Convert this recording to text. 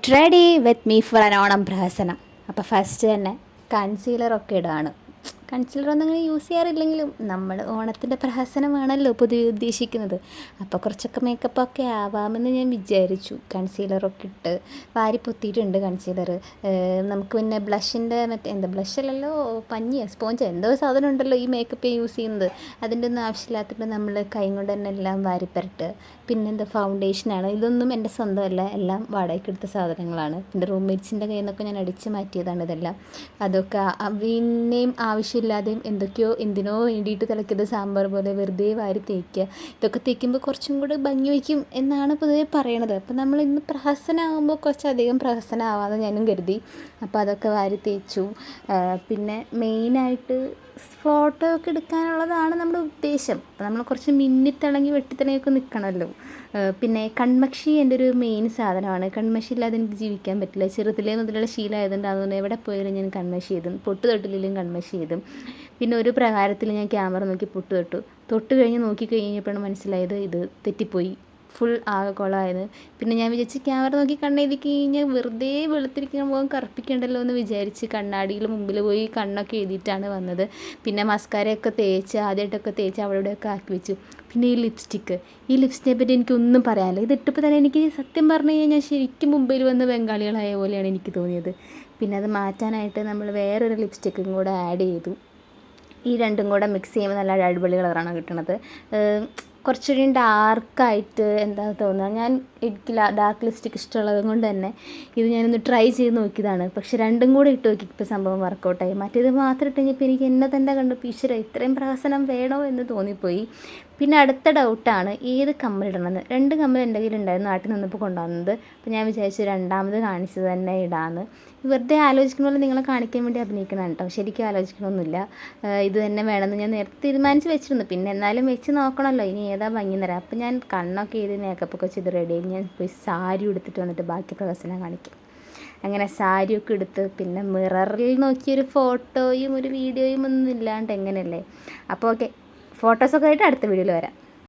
Get ready with me for an Onam പ്രഹസനം. അപ്പോൾ first തന്നെ കൺസീലറൊക്കെ ഇടാണ്. കൺസീലറൊന്നും അങ്ങനെ യൂസ് ചെയ്യാറില്ലെങ്കിലും നമ്മൾ ഓണത്തിൻ്റെ പ്രഹസനമാണല്ലോ പൊതുവെ ഉദ്ദേശിക്കുന്നത്. അപ്പോൾ കുറച്ചൊക്കെ മേക്കപ്പൊക്കെ ആവാമെന്ന് ഞാൻ വിചാരിച്ചു. കൺസീലറൊക്കെ ഇട്ട് വാരി പൊത്തിയിട്ടുണ്ട് കൺസീലർ. നമുക്ക് പിന്നെ ബ്ലഷിൻ്റെ എന്താ ബ്ലഷല്ലല്ലോ, പഞ്ഞിയോ സ്പോഞ്ചോ എന്തോ സാധനം ഉണ്ടല്ലോ ഈ മേക്കപ്പ് യൂസ് ചെയ്യുന്നത്, അതിൻ്റെ ഒന്നും ആവശ്യമില്ലാത്തിട്ട് നമ്മൾ കൈ കൊണ്ട് തന്നെ എല്ലാം വാരിപ്പരട്ട്. പിന്നെന്താ ഫൗണ്ടേഷനാണ്. ഇതൊന്നും എൻ്റെ സ്വന്തമല്ല, എല്ലാം വാടകയ്ക്ക് എടുത്ത സാധനങ്ങളാണ്. എൻ്റെ റൂംമേറ്റ്സിൻ്റെ കയ്യിൽ നിന്നൊക്കെ ഞാൻ അടിച്ച് മാറ്റിയതാണ് ഇതെല്ലാം. അതൊക്കെ പിന്നെയും ആവശ്യമില്ലാതെയും എന്തിനോ വേണ്ടിയിട്ട് തിളക്കിയത് സാമ്പാർ പോലെ വെറുതെ വാരി തേക്കുക. ഇതൊക്കെ തേക്കുമ്പോൾ കുറച്ചും കൂടി ഭംഗി വയ്ക്കും എന്നാണ് പൊതുവെ പറയണത്. അപ്പോൾ നമ്മൾ ഇന്ന് പ്രഹസനമാകുമ്പോൾ കുറച്ചധികം പ്രഹസനമാവാമെന്ന് ഞാനും കരുതി. അപ്പോൾ അതൊക്കെ വാരി തേച്ചു. പിന്നെ മെയിനായിട്ട് ഫോട്ടോ ഒക്കെ എടുക്കാനുള്ളതാണ് നമ്മുടെ ഉദ്ദേശം. അപ്പോൾ നമ്മൾ കുറച്ച് മിന്നിത്തിളങ്ങി വെട്ടിത്തിളങ്ങിയൊക്കെ നിൽക്കണമല്ലോ. പിന്നെ കൺമഷി എൻ്റെ ഒരു മെയിൻ സാധനമാണ്. കൺമഷി ഇല്ലാതെ എനിക്ക് ജീവിക്കാൻ പറ്റില്ല. ചെറുതിലേ മുതലുള്ള ശീലമായതുകൊണ്ട് അതുകൊണ്ട് എവിടെ പോയാലും ഞാൻ കൺമഷി ചെയ്തും പൊട്ട് തൊട്ടില്ലെങ്കിലും കൺമഷി ചെയ്തും. പിന്നെ ഒരു പ്രകാരത്തിൽ ഞാൻ ക്യാമറ നോക്കി പൊട്ട് തൊട്ട് കഴിഞ്ഞ് നോക്കിക്കഴിഞ്ഞപ്പോഴാണ് മനസ്സിലായത് ഇത് തെറ്റിപ്പോയി, ഫുൾ ആകെ കുളമായത്. പിന്നെ ഞാൻ വിചാരിച്ച് ക്യാമറ നോക്കി കണ്ണെഴുതി കഴിഞ്ഞാൽ വെറുതെ വെളുത്തിരിക്കുന്ന മുഖം കറുപ്പിക്കണ്ടല്ലോ എന്ന് വിചാരിച്ച് കണ്ണാടിയിൽ മുമ്പിൽ പോയി കണ്ണൊക്കെ എഴുതിയിട്ടാണ് വന്നത്. പിന്നെ മസ്കാരയൊക്കെ തേച്ച് ആദ്യമായിട്ടൊക്കെ തേച്ച് അവിടെ ഇവിടെയൊക്കെ ആക്കി വെച്ചു. പിന്നെ ഈ ലിപ്സ്റ്റിക്കിനെ പറ്റി എനിക്കൊന്നും പറയാനില്ല. ഇതിട്ടപ്പോൾ തന്നെ എനിക്ക് സത്യം പറഞ്ഞു കഴിഞ്ഞാൽ ശരിക്കും മുംബൈയിൽ വന്ന് ബംഗാളികളായ പോലെയാണ് എനിക്ക് തോന്നിയത്. പിന്നെ അത് മാറ്റാനായിട്ട് നമ്മൾ വേറൊരു ലിപ്സ്റ്റിക്കും കൂടെ ആഡ് ചെയ്തു. ഈ രണ്ടും കൂടെ മിക്സ് ചെയ്യുമ്പോൾ നല്ല അടിപൊളി കളറാണ് കിട്ടുന്നത്. കുറച്ചുകൂടി ഡാർക്കായിട്ട് എന്താ തോന്നുക. എനിക്ക് ഡാർക്ക് ലിപ്സ്റ്റിക് ഇഷ്ടമുള്ളത് കൊണ്ട് തന്നെ ഇത് ഞാനൊന്ന് ട്രൈ ചെയ്ത് നോക്കിയതാണ്. പക്ഷെ രണ്ടും കൂടെ ഇട്ട് നോക്കിയപ്പോൾ സംഭവം വർക്കൗട്ടായി. മറ്റേത് മാത്രം ഇട്ട് കഴിഞ്ഞപ്പോൾ എനിക്ക് എന്നെ തന്നെ കണ്ടപ്പോൾ ഈശ്വര ഇത്രയും പ്രഹസനം വേണോ എന്ന് തോന്നിപ്പോയി. പിന്നെ അടുത്ത ഡൗട്ടാണ് ഏത് കമ്മലിടണമെന്ന്. 2 കമ്മൽ എൻ്റെ കയ്യിലുണ്ടായിരുന്നു നാട്ടിൽ നിന്നപ്പോൾ കൊണ്ടുവന്നത്. അപ്പോൾ ഞാൻ വിചാരിച്ചു രണ്ടാമത് കാണിച്ചത് തന്നെ ഇടാമെന്ന്. വെറുതെ ആലോചിക്കണമല്ലോ നിങ്ങളെ കാണിക്കാൻ വേണ്ടി അഭിനയിക്കണം കേട്ടോ. ശരിക്കും ആലോചിക്കണമൊന്നുമില്ല. ഇത് തന്നെ വേണമെന്ന് ഞാൻ നേരത്തെ തീരുമാനിച്ച് വെച്ചിരുന്നു. പിന്നെ എന്നാലും വെച്ച് നോക്കണമല്ലോ ഇനി ഏതാ ഭംഗി തരാം. അപ്പോൾ ഞാൻ കണ്ണൊക്കെ ചെയ്ത് മേക്കപ്പൊക്കെ ചെയ്ത് റെഡിയായി ഞാൻ പോയി സാരി എടുത്തിട്ട് വന്നിട്ട് ബാക്കി പ്രഹസനം കാണിക്കും. അങ്ങനെ സാരിയൊക്കെ എടുത്ത് പിന്നെ മിററിൽ നോക്കിയൊരു ഫോട്ടോയും ഒരു വീഡിയോയും ഒന്നും ഇല്ലാണ്ട് എങ്ങനെയല്ലേ. അപ്പോൾ ഓക്കെ, ഫോട്ടോസൊക്കെ ആയിട്ട് അടുത്ത വീഡിയോയിൽ വരാം.